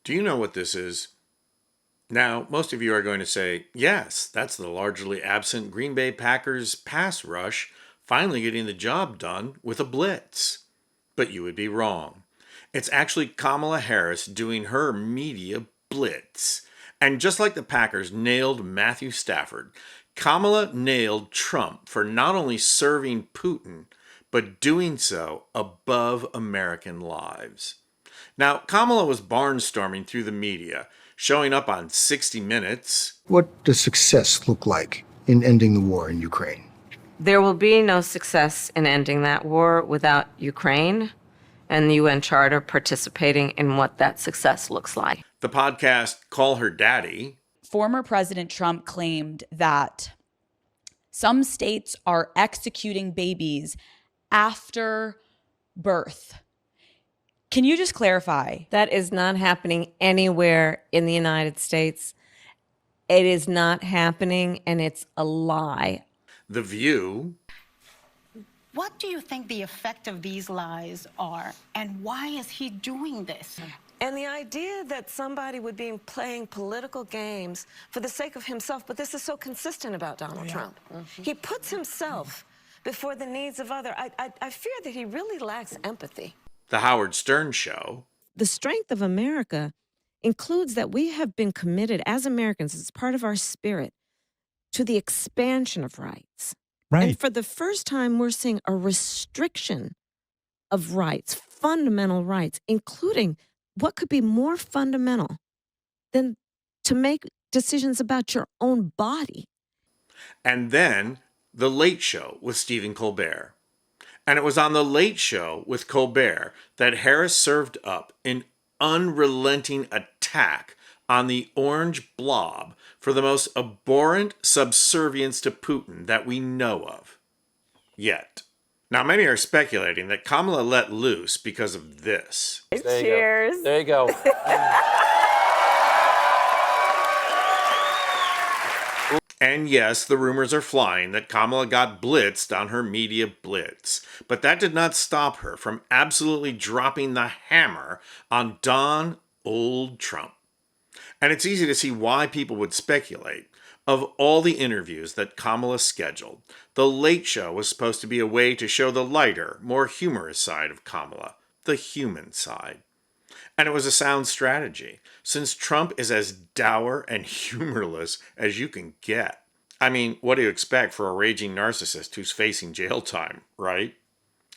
Do you know what this is? Now, most of you are going to say, yes, that's the largely absent Green Bay Packers pass rush finally getting the job done with a blitz. But you would be wrong. It's actually Kamala Harris doing her media blitz. And just like the Packers nailed Matthew Stafford, Kamala nailed Trump for not only serving Putin, but doing so above American lives. Now, Kamala was barnstorming through the media, showing up on 60 Minutes. What does success look like in ending the war in Ukraine? There will be no success in ending that war without Ukraine and the UN Charter participating in what that success looks like. The podcast Call Her Daddy. Former President Trump claimed that some states are executing babies after birth. Can you just clarify? That is not happening anywhere in the United States. It is not happening, and it's a lie. The View. What do you think the effect of these lies are, and why is he doing this? And the idea that somebody would be playing political games for the sake of himself, but this is so consistent about Donald Trump. He puts himself before the needs of others. I fear that he really lacks empathy. The Howard Stern Show. The strength of America includes that we have been committed as Americans, as part of our spirit, to the expansion of rights. Right. And for the first time, we're seeing a restriction of rights, fundamental rights, including what could be more fundamental than to make decisions about your own body. And then The Late Show with Stephen Colbert. And it was on The Late Show with Colbert that Harris served up an unrelenting attack on the orange blob for the most abhorrent subservience to Putin that we know of. Yet. Now, many are speculating that Kamala let loose because of this. Cheers. There you go. And yes, the rumors are flying that Kamala got blitzed on her media blitz. But that did not stop her from absolutely dropping the hammer on Old Trump. And it's easy to see why people would speculate. Of all the interviews that Kamala scheduled, The Late Show was supposed to be a way to show the lighter, more humorous side of Kamala, the human side. And it was a sound strategy, since Trump is as dour and humorless as you can get. I mean, what do you expect for a raging narcissist who's facing jail time, right?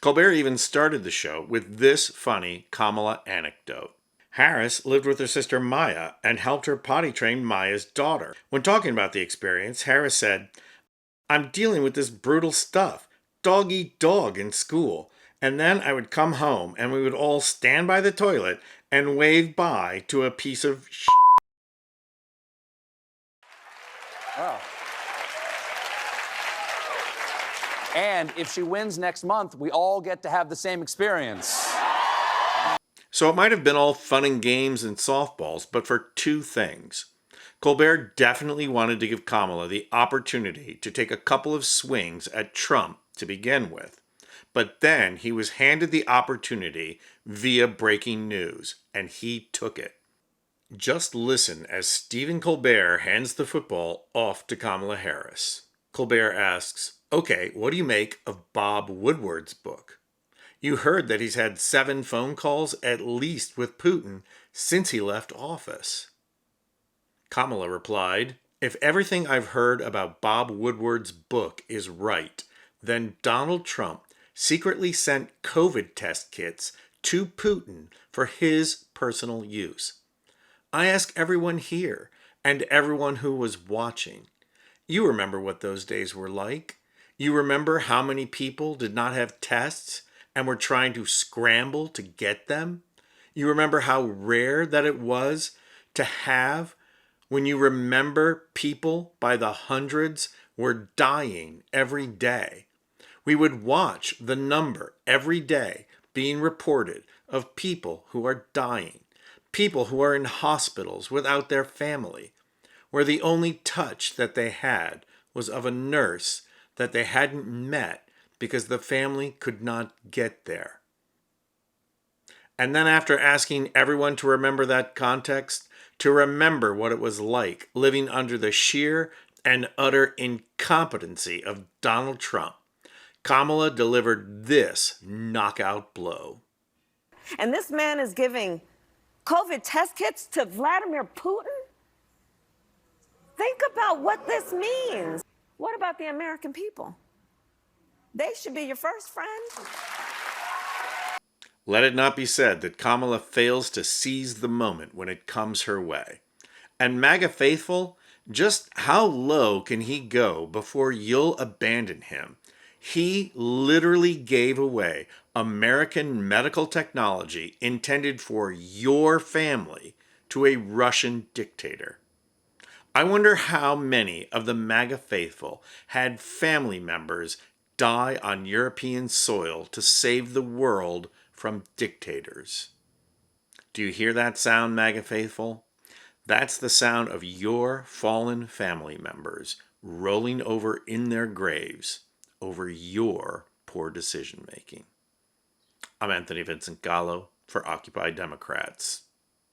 Colbert even started the show with this funny Kamala anecdote. Harris lived with her sister Maya and helped her potty train Maya's daughter. When talking about the experience, Harris said, "I'm dealing with this brutal stuff, dog eat dog in school. And then I would come home and we would all stand by the toilet and wave bye to a piece of shit." Wow. And if she wins next month, we all get to have the same experience. So it might have been all fun and games and softballs, but for two things. Colbert definitely wanted to give Kamala the opportunity to take a couple of swings at Trump to begin with. But then he was handed the opportunity via breaking news, and he took it. Just listen as Stephen Colbert hands the football off to Kamala Harris. Colbert asks, "Okay, what do you make of Bob Woodward's book? You heard that he's had 7 phone calls at least with Putin since he left office." Kamala replied, "If everything I've heard about Bob Woodward's book is right, then Donald Trump secretly sent COVID test kits to Putin for his personal use. I ask everyone here and everyone who was watching. You remember what those days were like? You remember how many people did not have tests and were trying to scramble to get them? You remember how rare that it was to have, when you remember people by the hundreds were dying every day. We would watch the number every day being reported of people who are dying, people who are in hospitals without their family, where the only touch that they had was of a nurse that they hadn't met because the family could not get there. And then after asking everyone to remember that context, to remember what it was like living under the sheer and utter incompetency of Donald Trump, Kamala delivered this knockout blow. And this man is giving COVID test kits to Vladimir Putin? Think about what this means. What about the American people? They should be your first friend. Let it not be said that Kamala fails to seize the moment when it comes her way. And MAGA faithful, just how low can he go before you'll abandon him? He literally gave away American medical technology intended for your family to a Russian dictator. I wonder how many of the MAGA faithful had family members die on European soil to save the world from dictators. Do you hear that sound, MAGA faithful? That's the sound of your fallen family members rolling over in their graves over your poor decision making. I'm Anthony Vincent Gallo for Occupy Democrats.